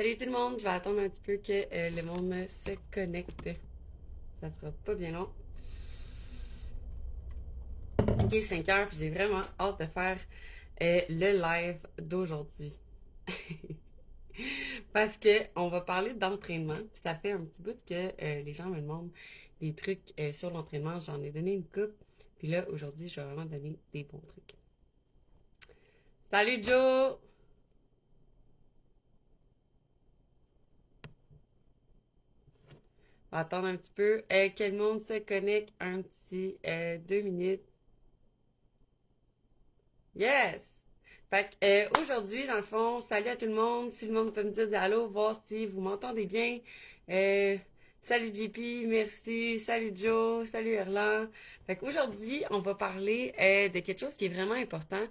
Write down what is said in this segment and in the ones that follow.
Salut tout le monde, je vais attendre un petit peu que le monde se connecte. Ça sera pas bien long. Ok, 5 heures, puis j'ai vraiment hâte de faire le live d'aujourd'hui. Parce que on va parler d'entraînement, puis ça fait un petit bout que les gens me demandent des trucs sur l'entraînement. J'en ai donné une coupe, puis là, aujourd'hui, je vais vraiment donner des bons trucs. Salut Joe! On va attendre un petit peu. Que le monde se connecte un petit 2 minutes. Yes! Fait que, aujourd'hui, dans le fond, salut à tout le monde. Si le monde peut me dire allô, voir si vous m'entendez bien. Euh, salut JP, merci. Salut Joe, salut Erlan. Fait qu'aujourd'hui, on va parler de quelque chose qui est vraiment important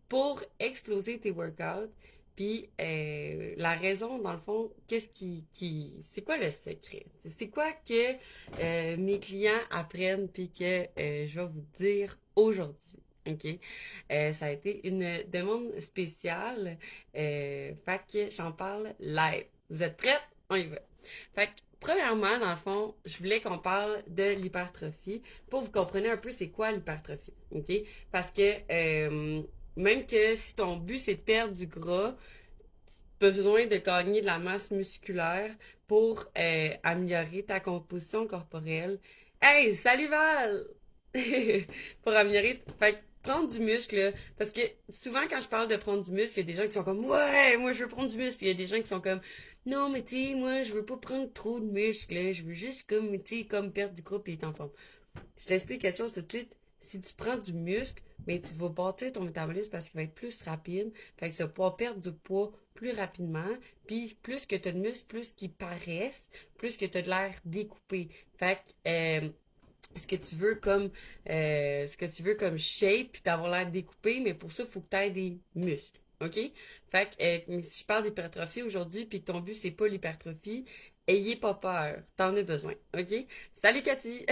pour exploser tes workouts. Puis la raison, dans le fond, c'est quoi le secret? C'est quoi que mes clients apprennent puis que je vais vous dire aujourd'hui? OK? Ça a été une demande spéciale. Fait que j'en parle live. Vous êtes prêts? On y va. Fait que, premièrement, dans le fond, je voulais qu'on parle de l'hypertrophie pour que vous compreniez un peu c'est quoi l'hypertrophie. OK? Parce que même que si ton but c'est de perdre du gras, tu as besoin de gagner de la masse musculaire pour améliorer ta composition corporelle. Hey, salut Val! Pour améliorer. Fait que prendre du muscle, là, parce que souvent quand je parle de prendre du muscle, il y a des gens qui sont comme ouais, moi je veux prendre du muscle, puis il y a des gens qui sont comme non, mais tu sais, moi je veux pas prendre trop de muscle, là, je veux juste comme tu sais comme perdre du gras et être en forme. Je t'explique quelque chose tout de suite. Si tu prends du muscle, mais tu vas bâtir ton métabolisme parce qu'il va être plus rapide. Fait que tu vas pouvoir perdre du poids plus rapidement. Puis plus que tu as de muscles, plus qu'ils paraissent, plus que tu as de l'air découpé. Fait que ce que tu veux comme shape puis d'avoir l'air découpé, mais pour ça, il faut que tu aies des muscles. OK? Fait que si je parle d'hypertrophie aujourd'hui puis que ton but c'est pas l'hypertrophie, ayez pas peur. T'en as besoin. OK? Salut Cathy!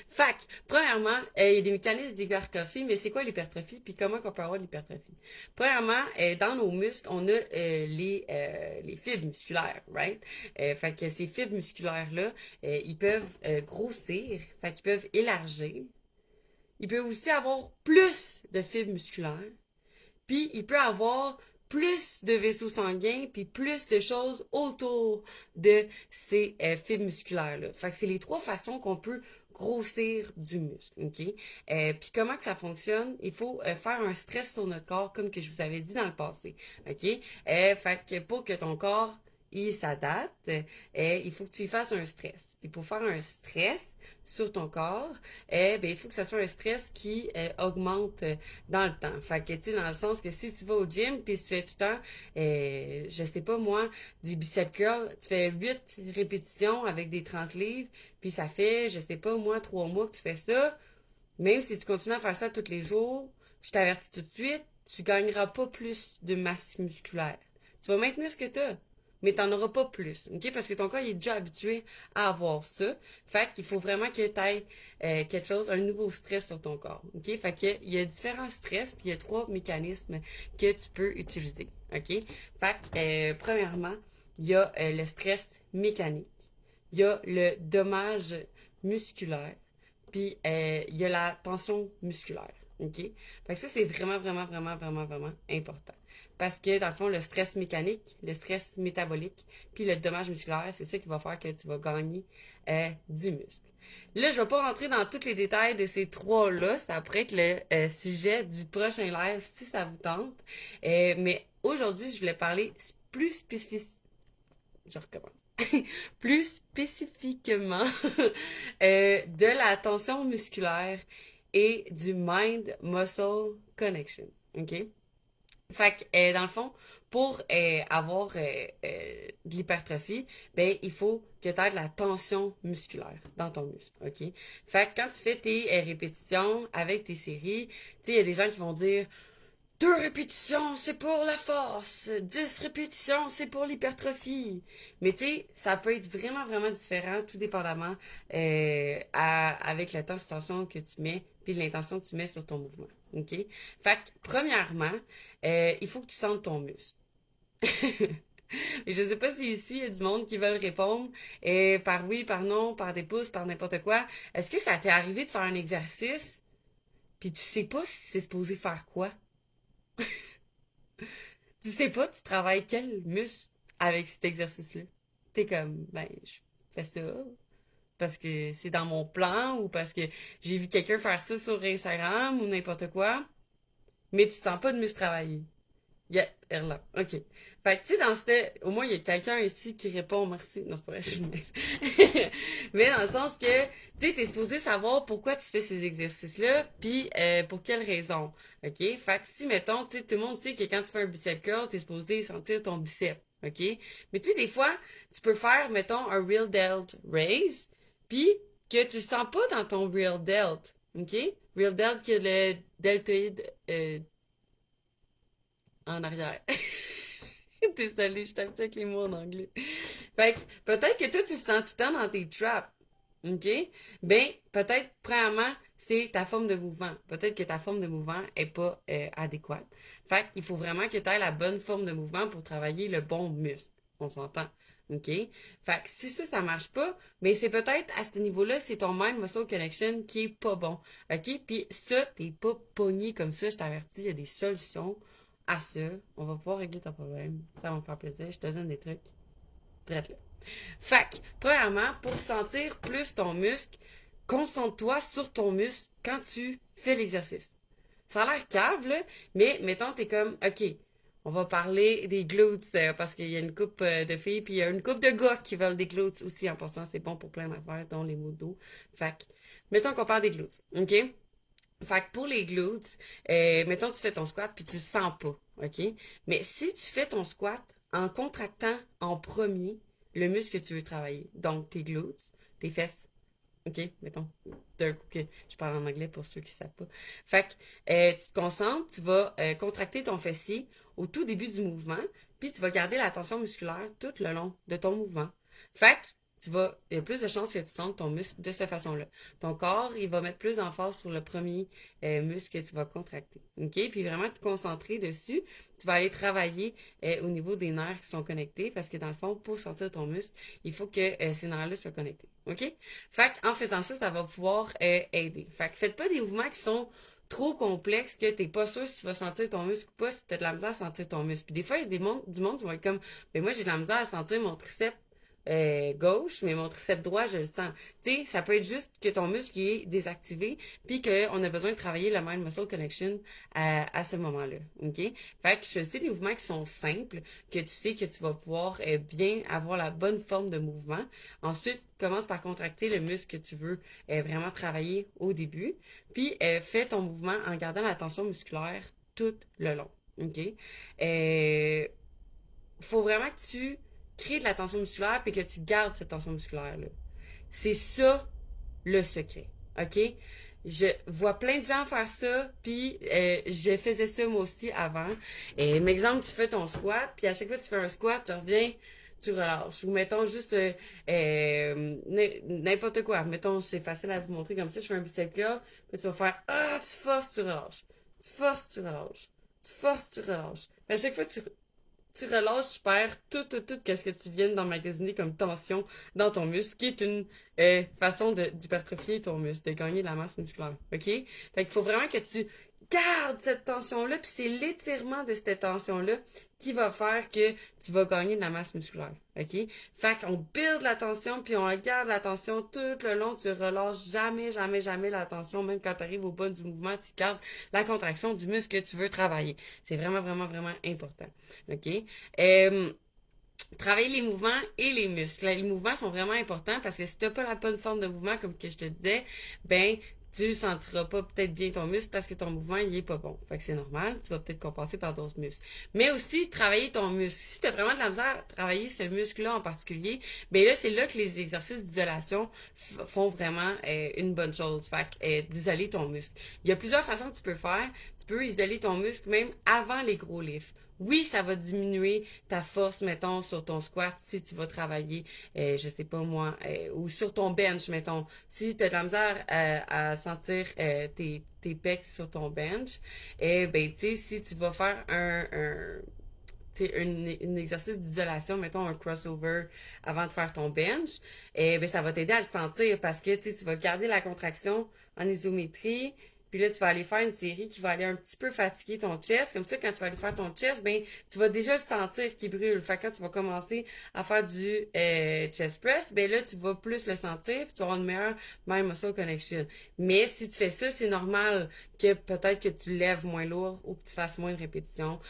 Fait que, premièrement, il y a des mécanismes d'hypertrophie, mais c'est quoi l'hypertrophie puis comment on peut avoir de l'hypertrophie? Premièrement, dans nos muscles, on a les fibres musculaires, right? Fait que ces fibres musculaires-là, ils peuvent grossir, fait qu'ils peuvent élargir. Ils peuvent aussi avoir plus de fibres musculaires. Puis, il peut avoir plus de vaisseaux sanguins, puis plus de choses autour de ces fibres musculaires-là. Fait que c'est les trois façons qu'on peut grossir du muscle, OK? Puis comment que ça fonctionne? Il faut faire un stress sur notre corps, comme que je vous avais dit dans le passé, OK? Fait que pour que ton corps il s'adapte, il faut que tu y fasses un stress. Et pour faire un stress sur ton corps, ben, il faut que ça soit un stress qui augmente dans le temps. Fait que, tu sais, dans le sens que si tu vas au gym, puis tu fais tout le temps, je sais pas moi, du bicep curl, tu fais 8 répétitions avec des 30 livres, puis ça fait, je sais pas moi, 3 mois que tu fais ça, même si tu continues à faire ça tous les jours, je t'avertis tout de suite, tu gagneras pas plus de masse musculaire. Tu vas maintenir ce que tu as, mais t'en auras pas plus, OK? Parce que ton corps il est déjà habitué à avoir ça. Fait qu'il faut vraiment que tu aies quelque chose, un nouveau stress sur ton corps, OK? Fait qu'il y a différents stress, puis il y a trois mécanismes que tu peux utiliser, OK? Fait que, premièrement, il y a le stress mécanique, il y a le dommage musculaire, puis il y a la tension musculaire. OK? Fait que ça, c'est vraiment, vraiment, vraiment, vraiment, vraiment important. Parce que, dans le fond, le stress mécanique, le stress métabolique, puis le dommage musculaire, c'est ça qui va faire que tu vas gagner du muscle. Là, je vais pas rentrer dans tous les détails de ces trois-là. Ça pourrait être le sujet du prochain live si ça vous tente. Mais aujourd'hui, je voulais parler plus spécifiquement. Je recommence. Plus spécifiquement de la tension musculaire et du mind-muscle connection. OK? Fait que, dans le fond, pour avoir de l'hypertrophie, ben, il faut que tu aies de la tension musculaire dans ton muscle, OK? Fait que quand tu fais tes répétitions avec tes séries, tu sais, il y a des gens qui vont dire 2 répétitions, c'est pour la force. 10 répétitions, c'est pour l'hypertrophie. Mais tu sais, ça peut être vraiment, vraiment différent, tout dépendamment avec l'intention que tu mets, puis l'intention que tu mets sur ton mouvement. OK? Fait que, premièrement, il faut que tu sentes ton muscle. Et je sais pas si ici, il y a du monde qui veulent répondre par oui, par non, par des pouces, par n'importe quoi. Est-ce que ça t'est arrivé de faire un exercice, puis tu sais pas si c'est supposé faire quoi? Tu sais pas, tu travailles quel muscle avec cet exercice-là? T'es comme, ben, je fais ça parce que c'est dans mon plan ou parce que j'ai vu quelqu'un faire ça sur Instagram ou n'importe quoi, mais tu sens pas de muscle travailler. Yeah, Erlan. OK. Fait que, tu sais, au moins, il y a quelqu'un ici qui répond merci. Non, c'est pas vrai, je niaise. Mais dans le sens que, tu sais, t'es supposé savoir pourquoi tu fais ces exercices-là, puis pour quelles raisons. OK? Fait que si, mettons, tu sais, tout le monde sait que quand tu fais un bicep curl, t'es supposé sentir ton bicep. OK? Mais tu sais, des fois, tu peux faire, mettons, un real delt raise, puis que tu sens pas dans ton real delt. OK? Real delt qui est le deltoïde en arrière. Désolée, je t'habitue avec les mots en anglais. Fait que peut-être que toi, tu te sens tout le temps dans tes traps. OK? Ben, peut-être, premièrement, c'est ta forme de mouvement. Peut-être que ta forme de mouvement est pas adéquate. Fait qu'il faut vraiment que tu aies la bonne forme de mouvement pour travailler le bon muscle. On s'entend. OK? Fait que si ça marche pas, mais c'est peut-être à ce niveau-là, c'est ton mind muscle connection qui est pas bon. OK? Puis ça, t'es pas pogné comme ça, je t'avertis, il y a des solutions à ça. On va pouvoir régler ton problème. Ça va me faire plaisir. Je te donne des trucs. Traite là. Fait que, premièrement, pour sentir plus ton muscle, concentre-toi sur ton muscle quand tu fais l'exercice. Ça a l'air cave, là, mais mettons, t'es comme, OK, on va parler des glutes, parce qu'il y a une coupe de filles, puis il y a une coupe de gars qui veulent des glutes aussi, en passant, c'est bon pour plein d'affaires, dont les mots d'eau. Fait que, mettons qu'on parle des glutes, OK? Fait que pour les glutes, mettons tu fais ton squat puis tu le sens pas, OK? Mais si tu fais ton squat en contractant en premier le muscle que tu veux travailler, donc tes glutes, tes fesses, OK? Mettons, d'un coup que je parle en anglais pour ceux qui savent pas. Fait que tu te concentres, tu vas contracter ton fessier au tout début du mouvement, puis tu vas garder la tension musculaire tout le long de ton mouvement. Fait que il y a plus de chances que tu sentes ton muscle de cette façon-là. Ton corps, il va mettre plus d'emphase sur le premier muscle que tu vas contracter. OK? Puis vraiment te concentrer dessus. Tu vas aller travailler au niveau des nerfs qui sont connectés parce que dans le fond, pour sentir ton muscle, il faut que ces nerfs-là soient connectés. OK? Fait qu'en faisant ça, ça va pouvoir aider. Fait que faites pas des mouvements qui sont trop complexes que t'es pas sûr si tu vas sentir ton muscle ou pas, si t'as de la misère à sentir ton muscle. Puis des fois, il y a du monde qui vont être comme, ben moi, j'ai de la misère à sentir mon triceps gauche, mais mon triceps droit, je le sens. Tu sais, ça peut être juste que ton muscle qui est désactivé, puis qu'on a besoin de travailler le mind muscle connection à ce moment-là. OK? Fait que je fais des mouvements qui sont simples, que tu sais que tu vas pouvoir bien avoir la bonne forme de mouvement. Ensuite, commence par contracter le muscle que tu veux vraiment travailler au début. Puis, fais ton mouvement en gardant la tension musculaire tout le long. OK? Faut vraiment que tu crées de la tension musculaire et que tu gardes cette tension musculaire-là. C'est ça le secret. OK? Je vois plein de gens faire ça, puis je faisais ça moi aussi avant. Et exemple, tu fais ton squat, puis à chaque fois que tu fais un squat, tu reviens, tu relâches. Ou mettons juste n'importe quoi. Mettons, c'est facile à vous montrer comme ça, je fais un bicep curl, puis tu vas faire ah, tu forces, tu relâches. Tu forces, tu relâches. Tu forces, tu relâches. Puis à chaque fois, tu relâches, tu perds tout qu'est-ce que tu viens d'emmagasiner comme tension dans ton muscle, qui est une façon d'hypertrophier ton muscle, de gagner de la masse musculaire. OK? Fait qu'il faut vraiment que tu gardes cette tension-là, puis c'est l'étirement de cette tension-là qui va faire que tu vas gagner de la masse musculaire. OK? Fait qu'on build la tension, puis on garde la tension tout le long, tu relâches jamais la tension, même quand tu arrives au bas du mouvement, tu gardes la contraction du muscle que tu veux travailler. C'est vraiment important. OK? Euh, Travailler les mouvements et les muscles. Les mouvements sont vraiment importants parce que si tu n'as pas la bonne forme de mouvement, comme que je te disais, ben, tu sentiras pas peut-être bien ton muscle parce que ton mouvement, il est pas bon. Fait que c'est normal. Tu vas peut-être compenser par d'autres muscles. Mais aussi, travailler ton muscle. Si tu as vraiment de la misère à travailler ce muscle-là en particulier, ben là, c'est là que les exercices d'isolation font vraiment une bonne chose. Fait que, d'isoler ton muscle. Il y a plusieurs façons que tu peux faire. Tu peux isoler ton muscle même avant les gros lifts. Oui, ça va diminuer ta force, mettons, sur ton squat si tu vas travailler, je sais pas moi, ou sur ton bench, mettons. Si tu as de la misère à sentir tes pecs sur ton bench, ben, tu sais, si tu vas faire tu sais, un exercice d'isolation, mettons un crossover avant de faire ton bench, ben ça va t'aider à le sentir parce que tu vas garder la contraction en isométrie, puis là tu vas aller faire une série qui va aller un petit peu fatiguer ton chest. Comme ça, quand tu vas aller faire ton chest, ben tu vas déjà le sentir qui brûle. Fait que quand tu vas commencer à faire du chest press, ben là tu vas plus le sentir, puis tu vas avoir une meilleure mind muscle connection. Mais si tu fais ça, c'est normal que peut-être que tu lèves moins lourd ou que tu fasses moins de répétitions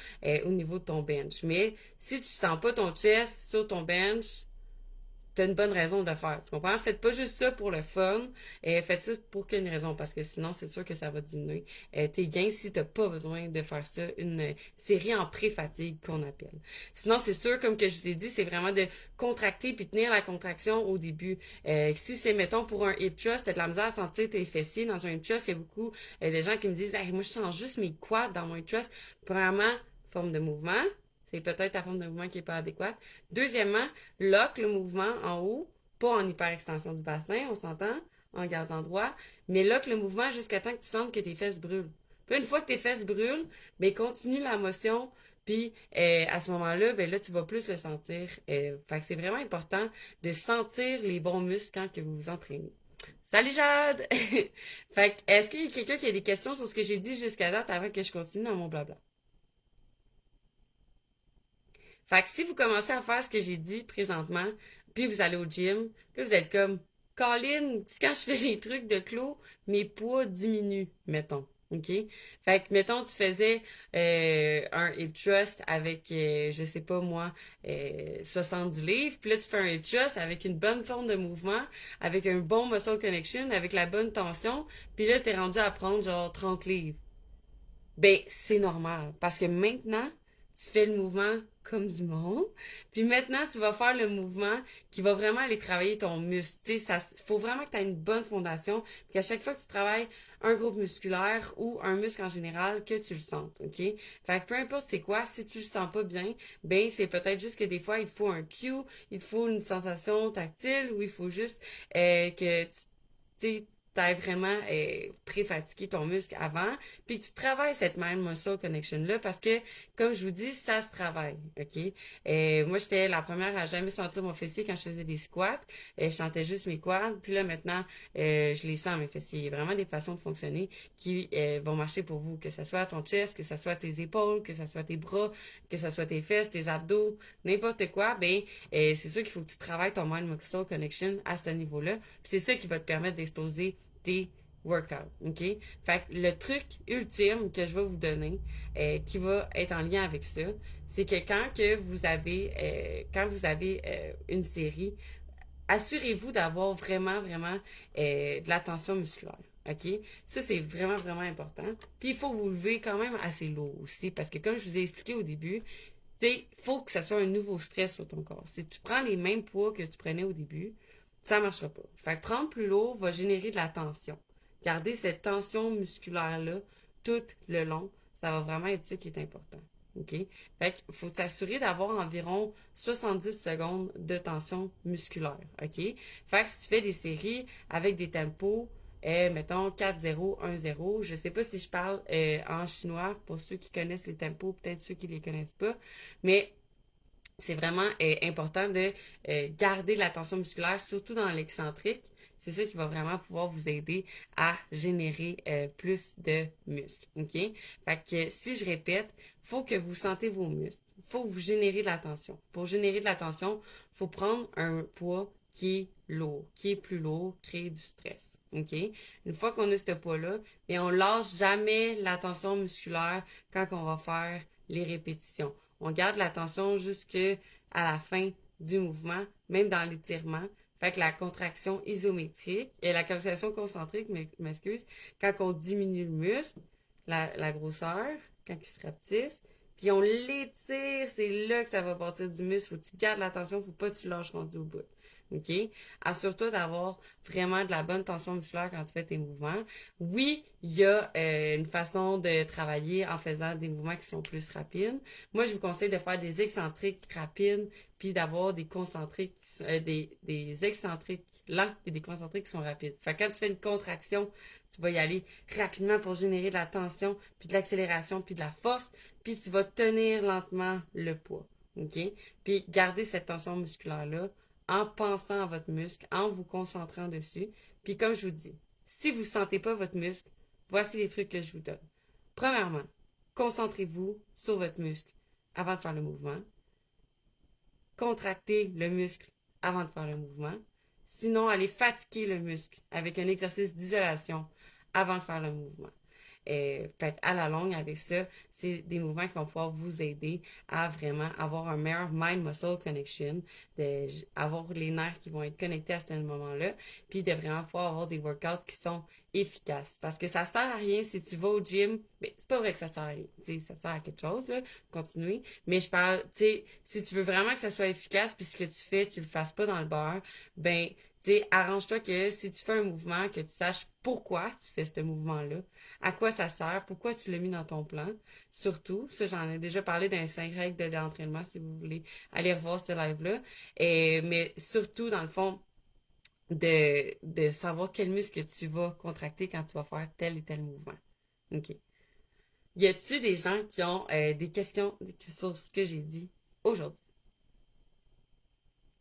au niveau de ton bench. Mais si tu sens pas ton chest sur ton bench, t'as une bonne raison de le faire. Tu comprends? Faites pas juste ça pour le fun. Faites ça pour qu'une raison, parce que sinon, c'est sûr que ça va diminuer tes gains si t'as pas besoin de faire ça, une série en pré-fatigue qu'on appelle. Sinon, c'est sûr, comme que je vous ai dit, c'est vraiment de contracter puis tenir la contraction au début. Si c'est, mettons, pour un hip thrust, t'as de la misère à sentir tes fessiers dans un hip thrust, il y a beaucoup de gens qui me disent, hey, moi, je sens juste mes quads dans mon hip thrust. Premièrement, forme de mouvement. C'est peut-être ta forme de mouvement qui n'est pas adéquate. Deuxièmement, lock le mouvement en haut, pas en hyperextension du bassin, on s'entend, en gardant droit, mais lock le mouvement jusqu'à temps que tu sentes que tes fesses brûlent. Puis une fois que tes fesses brûlent, ben continue la motion, puis à ce moment-là, ben là, tu vas plus le sentir. Fait que c'est vraiment important de sentir les bons muscles quand que vous vous entraînez. Salut Jade! Fait que, est-ce qu'il y a quelqu'un qui a des questions sur ce que j'ai dit jusqu'à date avant que je continue dans mon blabla? Fait que si vous commencez à faire ce que j'ai dit présentement, puis vous allez au gym, puis vous êtes comme, Colin, quand je fais les trucs de clos, mes poids diminuent, mettons. OK? Fait que, mettons, tu faisais un hip thrust avec, je sais pas moi, 70 livres, puis là, tu fais un hip thrust avec une bonne forme de mouvement, avec un bon muscle connection, avec la bonne tension, puis là, t'es rendu à prendre genre 30 livres. Ben, c'est normal. Parce que maintenant, tu fais le mouvement comme du monde. Puis maintenant, tu vas faire le mouvement qui va vraiment aller travailler ton muscle. Tu sais, ça, faut vraiment que tu aies une bonne fondation. Puis qu'à chaque fois que tu travailles un groupe musculaire ou un muscle en général, que tu le sentes, OK? Fait que peu importe c'est quoi, si tu le sens pas bien, ben, c'est peut-être juste que des fois, il te faut un cue, il te faut une sensation tactile ou il faut juste que tu t'aies vraiment pré-fatigué ton muscle avant, puis que tu travailles cette même muscle connection-là, parce que, comme je vous dis, ça se travaille, OK? Moi, j'étais la première à jamais sentir mon fessier quand je faisais des squats. Je sentais juste mes quads, puis là, maintenant, je les sens, mes fessiers. Il y a vraiment des façons de fonctionner qui vont marcher pour vous, que ce soit ton chest, que ce soit tes épaules, que ce soit tes bras, que ce soit tes fesses, tes abdos, n'importe quoi, ben, c'est sûr qu'il faut que tu travailles ton mind muscle connection à ce niveau-là. Puis c'est ça qui va te permettre d'exploser tes workouts, OK? Fait que le truc ultime que je vais vous donner, qui va être en lien avec ça, c'est que quand vous avez une série, assurez-vous d'avoir vraiment, vraiment de la tension musculaire. OK? Ça, c'est vraiment, vraiment important. Puis, il faut vous lever quand même assez lourd aussi, parce que comme je vous ai expliqué au début, tu sais, il faut que ça soit un nouveau stress sur ton corps. Si tu prends les mêmes poids que tu prenais au début, ça ne marchera pas. Fait que prendre plus lourd va générer de la tension. Garder cette tension musculaire-là tout le long, ça va vraiment être ça qui est important. OK? Fait qu'il faut s'assurer d'avoir environ 70 secondes de tension musculaire. OK? Fait que si tu fais des séries avec des tempos, mettons 4-0, 1-0, je sais pas si je parle en chinois pour ceux qui connaissent les tempos, peut-être ceux qui les connaissent pas, mais c'est vraiment important de garder de la tension musculaire, surtout dans l'excentrique. C'est ça qui va vraiment pouvoir vous aider à générer plus de muscles. OK? Fait que si je répète, faut que vous sentez vos muscles. Faut que vous générez de la tension. Pour générer de la tension, faut prendre un poids qui est lourd, qui est plus lourd, créer du stress. OK? Une fois qu'on a ce poids-là, mais on lâche jamais la tension musculaire quand on va faire les répétitions. On garde la tension jusqu'à la fin du mouvement, même dans l'étirement. Fait que la contraction isométrique et la contraction concentrique, m'excuse, quand on diminue le muscle, la grosseur, quand il se rapetisse, puis on l'étire, c'est là que ça va partir du muscle. Faut que tu gardes la tension, faut pas que tu lâches rendu au bout. OK? Assure-toi d'avoir vraiment de la bonne tension musculaire quand tu fais tes mouvements. Oui, il y a une façon de travailler en faisant des mouvements qui sont plus rapides. Moi, je vous conseille de faire des excentriques rapides, puis d'avoir des concentriques, des excentriques lents et des concentriques qui sont rapides. Fait que quand tu fais une contraction, tu vas y aller rapidement pour générer de la tension, puis de l'accélération, puis de la force, puis tu vas tenir lentement le poids. OK? Puis garder cette tension musculaire-là en pensant à votre muscle, en vous concentrant dessus. Puis comme je vous dis, si vous ne sentez pas votre muscle, voici les trucs que je vous donne. Premièrement, concentrez-vous sur votre muscle avant de faire le mouvement. Contractez le muscle avant de faire le mouvement. Sinon, allez fatiguer le muscle avec un exercice d'isolation avant de faire le mouvement. Fait à la longue, avec ça, c'est des mouvements qui vont pouvoir vous aider à vraiment avoir un meilleur mind-muscle connection, avoir les nerfs qui vont être connectés à ce moment-là, puis de vraiment pouvoir avoir des workouts qui sont efficaces. Parce que ça sert à rien si tu vas au gym, mais c'est pas vrai que ça sert à rien. T'sais, ça sert à quelque chose, là, continuer. Mais je parle, tu sais, si tu veux vraiment que ça soit efficace, puis ce que tu fais, tu le fasses pas dans le beurre, ben, tu sais, arrange-toi que si tu fais un mouvement, que tu saches pourquoi tu fais ce mouvement-là, à quoi ça sert, pourquoi tu l'as mis dans ton plan. Surtout, ça, j'en ai déjà parlé dans les 5 règles de l'entraînement, si vous voulez aller revoir ce live-là. Mais surtout, dans le fond, de savoir quel muscle tu vas contracter quand tu vas faire tel et tel mouvement. OK. Y a-t-il des gens qui ont des questions sur ce que j'ai dit aujourd'hui?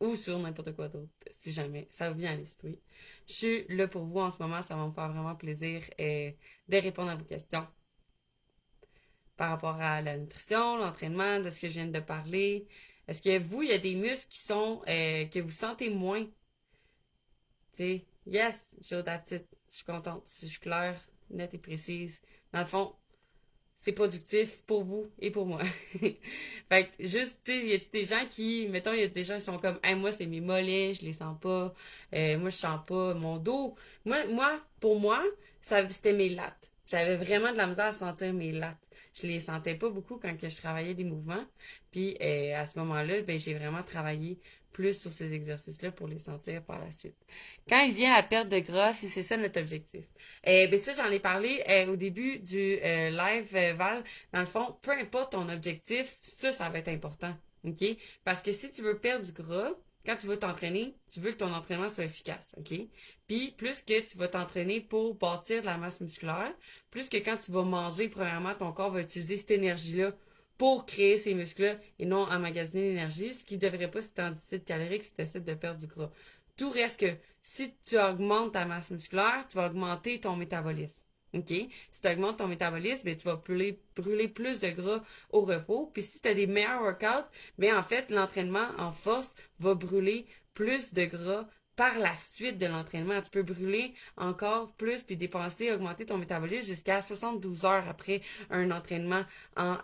Ou sur n'importe quoi d'autre, si jamais ça vous vient à l'esprit. Je suis là pour vous en ce moment, ça va me faire vraiment plaisir de répondre à vos questions par rapport à la nutrition, l'entraînement, de ce que je viens de parler. Est-ce que vous, il y a des muscles qui sont que vous sentez moins? Tu sais, yes, Joe, that's it. Je suis contente. Si je suis claire, nette et précise. Dans le fond, c'est productif pour vous et pour moi. Fait que juste, tu sais, y a des gens qui, mettons, il y a des gens qui sont comme, hey, moi, c'est mes mollets, je les sens pas. Moi, je sens pas mon dos. Pour moi, ça, c'était mes lattes. J'avais vraiment de la misère à sentir mes lattes. Je les sentais pas beaucoup quand que je travaillais des mouvements. Puis, à ce moment-là, ben, j'ai vraiment travaillé plus sur ces exercices-là pour les sentir par la suite. Quand il vient à perte de gras, si c'est ça notre objectif. Ben ça, j'en ai parlé au début du live, Val. Dans le fond, peu importe ton objectif, ça va être important. OK? Parce que si tu veux perdre du gras, quand tu veux t'entraîner, tu veux que ton entraînement soit efficace. OK? Puis, plus que tu vas t'entraîner pour bâtir de la masse musculaire, plus que quand tu vas manger, premièrement, ton corps va utiliser cette énergie-là pour créer ces muscles-là et non emmagasiner l'énergie, ce qui ne devrait pas si tu es en déficit calorique si tu essaies de perdre du gras. Tout reste que si tu augmentes ta masse musculaire, tu vas augmenter ton métabolisme. OK? Si tu augmentes ton métabolisme, bien, tu vas brûler plus de gras au repos. Puis si tu as des meilleurs workouts, bien, en fait, l'entraînement en force va brûler plus de gras par la suite de l'entraînement. Tu peux brûler encore plus puis dépenser, augmenter ton métabolisme jusqu'à 72 heures après un entraînement en,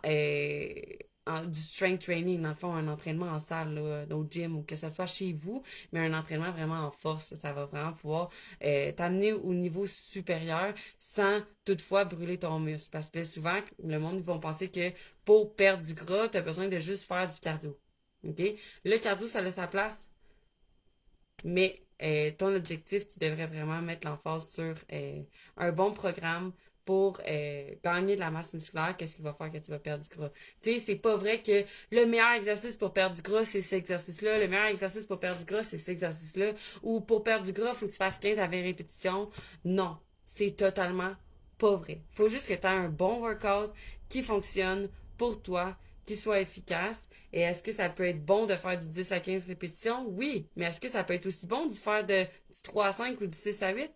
du strength training, dans le fond, un entraînement en salle, là, au gym, ou que ce soit chez vous, mais un entraînement vraiment en force. Ça va vraiment pouvoir t'amener au niveau supérieur sans toutefois brûler ton muscle. Parce que souvent, le monde, ils vont penser que pour perdre du gras, tu as besoin de juste faire du cardio. OK? Le cardio, ça a sa place, mais ton objectif, tu devrais vraiment mettre l'emphase sur un bon programme pour gagner de la masse musculaire. Qu'est-ce qui va faire que tu vas perdre du gras? Tu sais, c'est pas vrai que le meilleur exercice pour perdre du gras, c'est cet exercice-là. Le meilleur exercice pour perdre du gras, c'est cet exercice-là. Ou pour perdre du gras, il faut que tu fasses 15 à 20 répétitions. Non, c'est totalement pas vrai. Faut juste que tu aies un bon workout qui fonctionne pour toi, qui soit efficace. Et est-ce que ça peut être bon de faire du 10 à 15 répétitions? Oui. Mais est-ce que ça peut être aussi bon de faire du 3 à 5 ou du 6 à 8?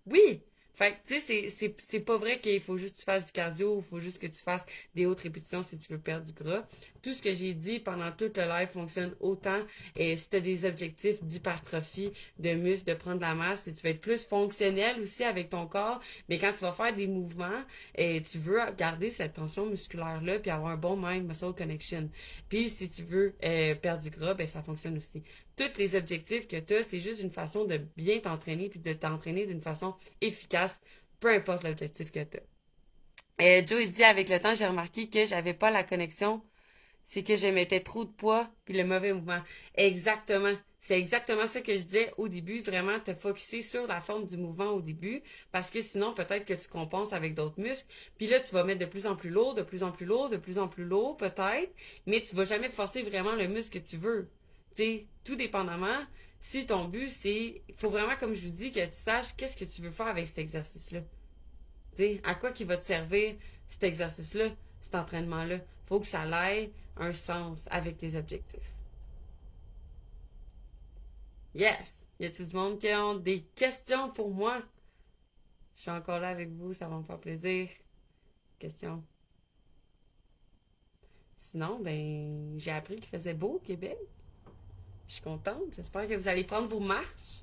Oui. Fait que, tu sais, c'est pas vrai qu'il faut juste que tu fasses du cardio ou il faut juste que tu fasses des hautes répétitions si tu veux perdre du gras. Tout ce que j'ai dit pendant tout le live fonctionne autant. Et si tu as des objectifs d'hypertrophie, de muscle, de prendre de la masse, si tu veux être plus fonctionnel aussi avec ton corps, mais quand tu vas faire des mouvements, tu veux garder cette tension musculaire-là puis avoir un bon mind-muscle connection. Puis si tu veux perdre du gras, ben ça fonctionne aussi. Tous les objectifs que tu as, c'est juste une façon de bien t'entraîner puis de t'entraîner d'une façon efficace, peu importe l'objectif que tu as. Joe il dit avec le temps, j'ai remarqué que j'avais pas la connexion, c'est que je mettais trop de poids puis le mauvais mouvement. Exactement. C'est exactement ça que je disais au début, vraiment te focusser sur la forme du mouvement au début, parce que sinon, peut-être que tu compenses avec d'autres muscles, puis là, tu vas mettre de plus en plus lourd, de plus en plus lourd, de plus en plus lourd, peut-être, mais tu vas jamais forcer vraiment le muscle que tu veux. Tu sais, tout dépendamment, Si ton but, c'est... Il faut vraiment, comme je vous dis, que tu saches qu'est-ce que tu veux faire avec cet exercice-là. Tu sais, à quoi qui va te servir cet exercice-là, cet entraînement-là. Faut que ça ait un sens avec tes objectifs. Yes! Y a-t-il du monde qui a des questions pour moi? Je suis encore là avec vous, ça va me faire plaisir. Question. Sinon, ben, j'ai appris qu'il faisait beau au Québec. Je suis contente. J'espère que vous allez prendre vos marches.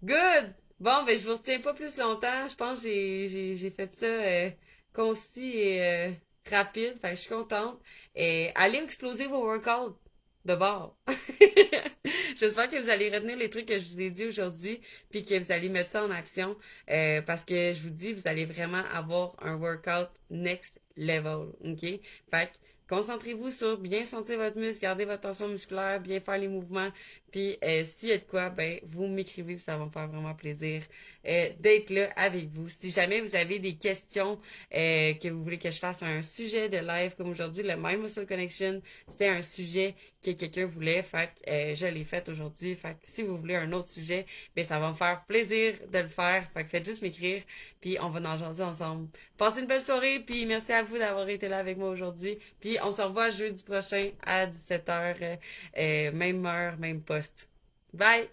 Good! Bon, ben, je vous retiens pas plus longtemps. Je pense que j'ai fait ça concis et rapide. Fait que je suis contente. Et allez exploser vos workouts de bord. J'espère que vous allez retenir les trucs que je vous ai dit aujourd'hui, puis que vous allez mettre ça en action, parce que je vous dis, vous allez vraiment avoir un workout next level, ok? Fait que concentrez-vous sur bien sentir votre muscle, garder votre tension musculaire, bien faire les mouvements, puis s'il y a de quoi, ben vous m'écrivez, puis ça va me faire vraiment plaisir d'être là avec vous. Si jamais vous avez des questions, que vous voulez que je fasse un sujet de live comme aujourd'hui, le My Muscle Connection, c'était un sujet que quelqu'un voulait, fait que je l'ai fait aujourd'hui. Fait que si vous voulez un autre sujet, ben ça va me faire plaisir de le faire. Fait que faites juste m'écrire, puis on va en jaser ensemble. Passez une belle soirée, puis merci à vous d'avoir été là avec moi aujourd'hui. Puis on se revoit jeudi prochain à 17h, même heure, même poste. Bye!